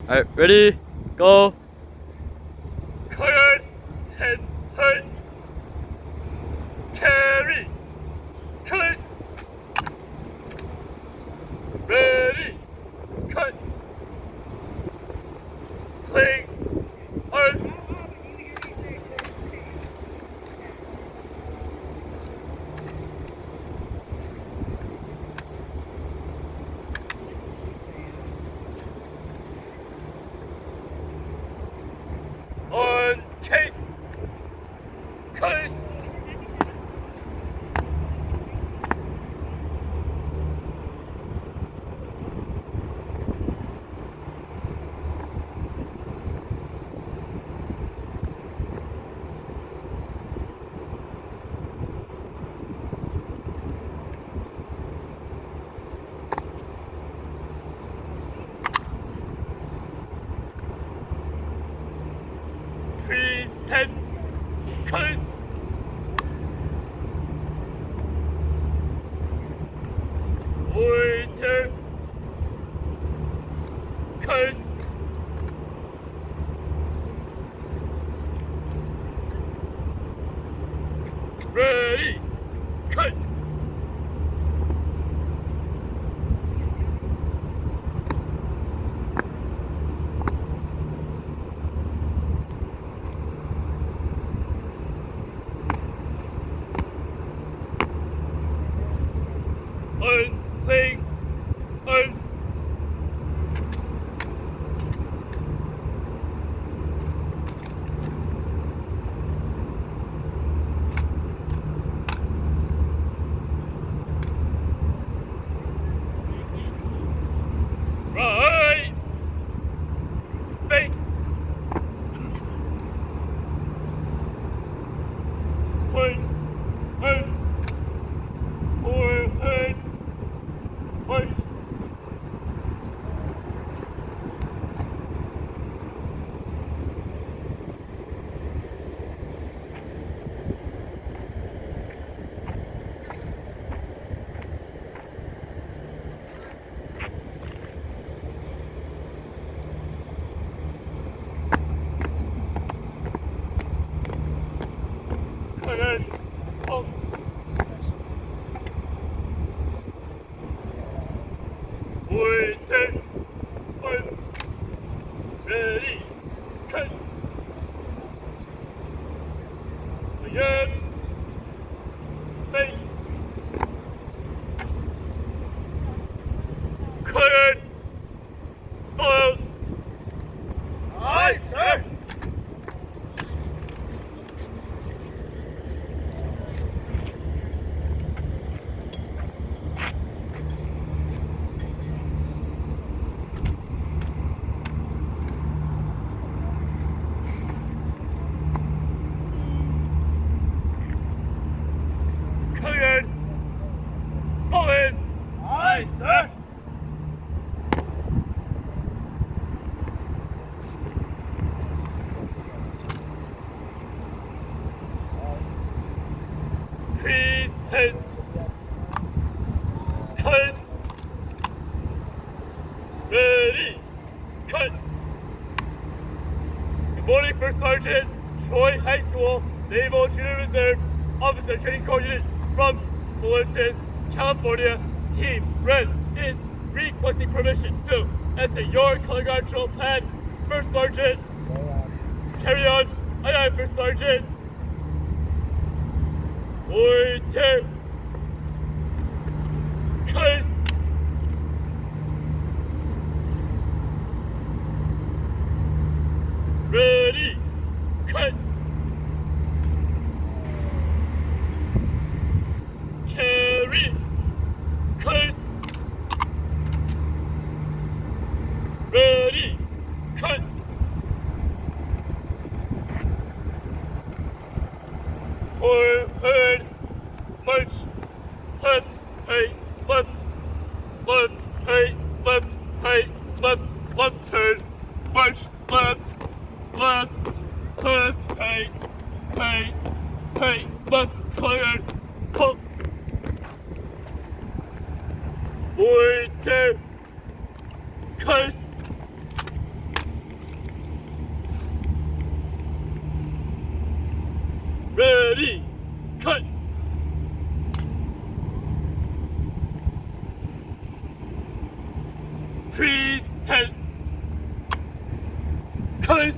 Alright, ready, go. Cleared, 10, hurt. Carry. Close. Ready. Cut. Swing. Arms. On case. Close. Present. Close. Order. Close. Ready. Cut. Unswing. Uns. Right. Face. Point. Uns. Forehead. Punch. Cleared. Pump. Order. Uns. Ready. Cut. Again. Face. Cleared. Follow. Aye, sir. Cleared. Fallen. Aye, sir. Present. Close. Ready. Cut. Good morning, First Sergeant, Troy High School, Naval Junior Reserve, Officer Training Corps Unit from Fullerton, California. Team Red is requesting permission to enter your color guard drill pad. First Sergeant. Carry on. Aye, aye, First Sergeant. Order. Close. Ready. Cut. Carry. Close. Ready. Cut. Forward. March. Left. Right. Left. Left. Right. Left. Right. Left. Left turn. March. Left. Left. Left. Right. Right. Right. Left. Cleared. Pump. Order. Coast. Ready, cut. Present. Colors.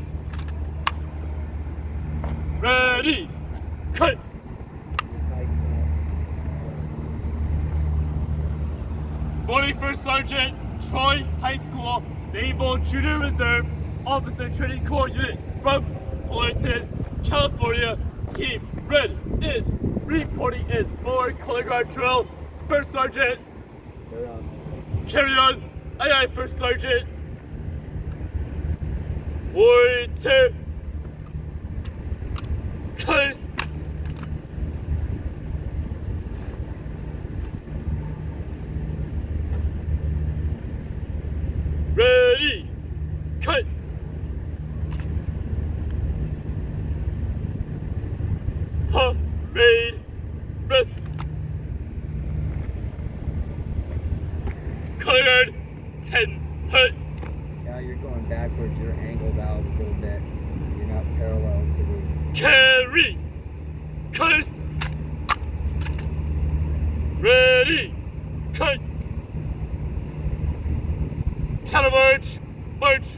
Ready, cut. Morning First Sergeant, Troy High School, Naval Junior Reserve, Officer Training Corps Unit from Fullerton, California. Team Red is reporting in for color guard drill. First Sergeant, carry on. Aye aye, First Sergeant. Warrior 2. Colors. Ready, cut. Parade, rest. Color guard 10, hut. Now you're going backwards, you're angled out a little bit. You're not parallel to the... Carry, colors. Ready, cut. Counter march, march.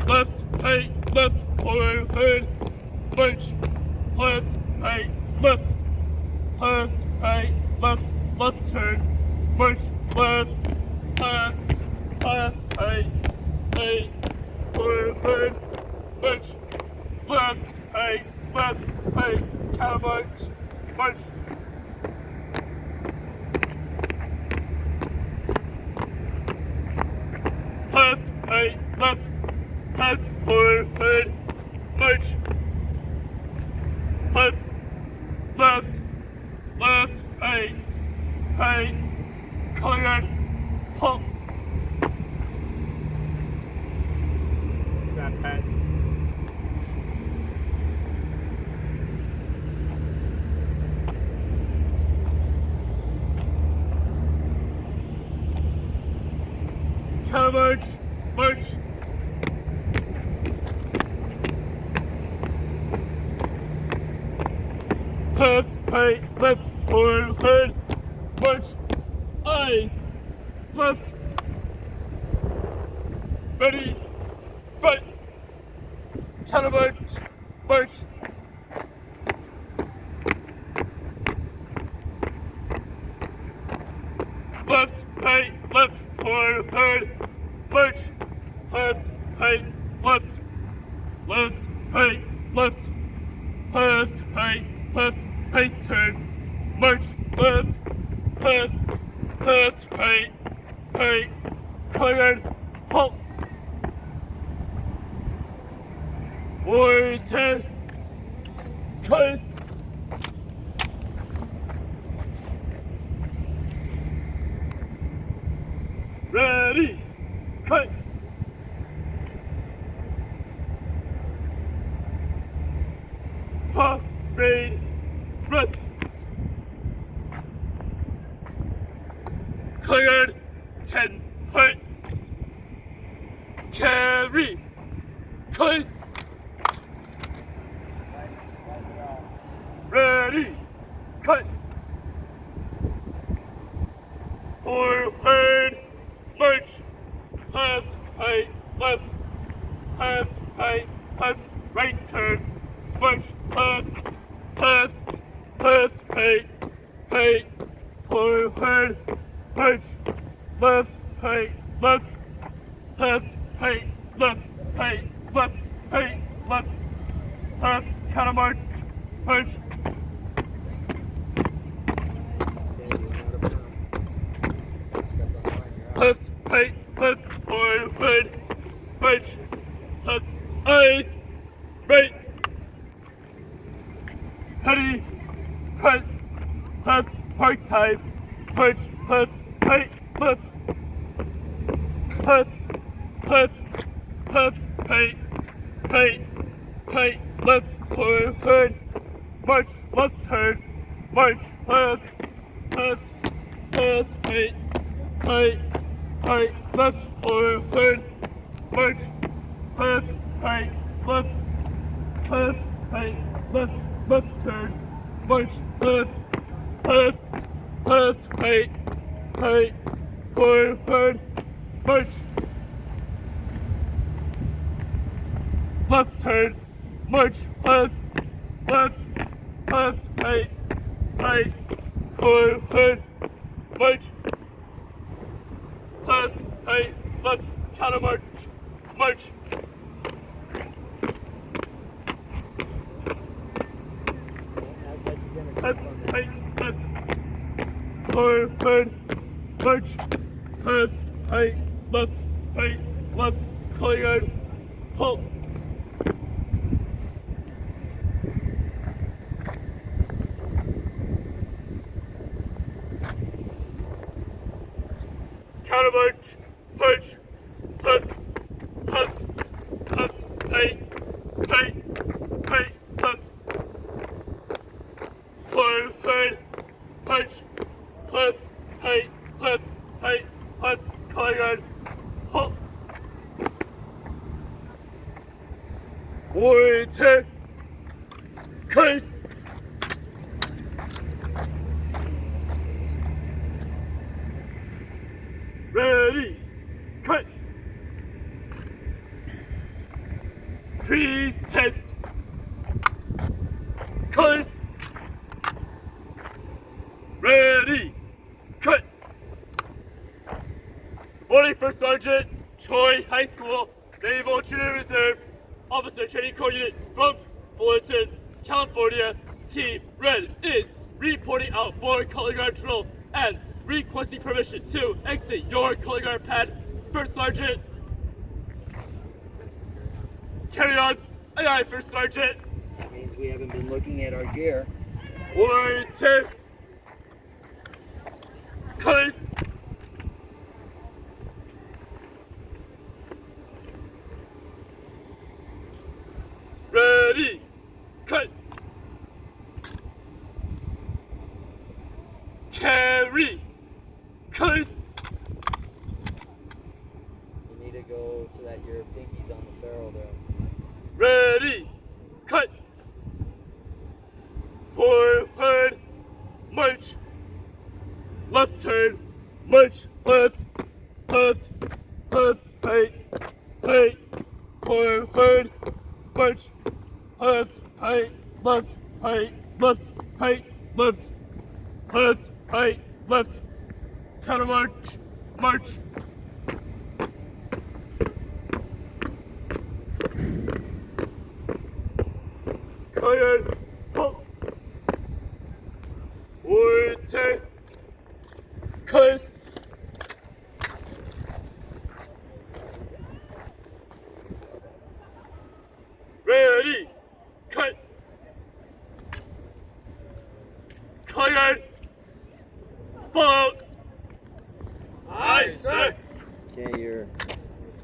Left, right, left, forward, head, march. Left, right, left, left, right, left, left turn, march, left, left, left, right, right, forward, head, march. Left, right, counter march, march. Left, left, forward, head, march. Left, right, color guard, halt. That head. Counter march, march. Left, right, left, forward, head, march. Eyes, left. Ready, fight. Counter march, march. Left, right, forward, head, march. Left, right, left, right, right, turn, march. Left, right, color guard, halt. Warrior 10, colors. Ready, cut. Parade, rest. Color guard 10, hut. Carry, colors. Ready, cut. Forward, march. Left, right, right turn, march. Left, right, forward, march. Left, right, left, counter march, march. Left, right, forward, march. Left, eyes, right. Ready, cut. Left, park time, march. Left, right, left, right, left, forward, march. Left turn, march. Left, right, left, forward, march, left, right, left, right, left turn, march, left, right, forward, march, left turn, march, left, right, forward, march, left, right, left, counter march, march. Left, right, left, forward, march, left, right, left, calling guard, halt. Counter march, left, right, left, forward, march, left, right, calling guard, halt. Warrior, close. Ready, cut. Preset. Close. Ready, cut. Good morning, First Sergeant, Troy High School, Naval Junior Reserve, Officer Training Corps Unit from Fullerton, California. Team Red is reporting out for calling guard drill and requesting permission to exit your calling guard pad. First Sergeant, carry on. Aye, aye, First Sergeant. That means we haven't been looking at our gear. Warrior, close. Ready, cut. Carry, close. You need to go so that your pinky's on the ferrule there. Ready, cut. Forward, march. Left turn, march, left, right, forward, march, left, left, counter march, march. Cleared, halt. Warrior, close. Ready, cut. Cleared. Follow. Aye, sir. Okay, you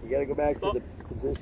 gotta go back to the position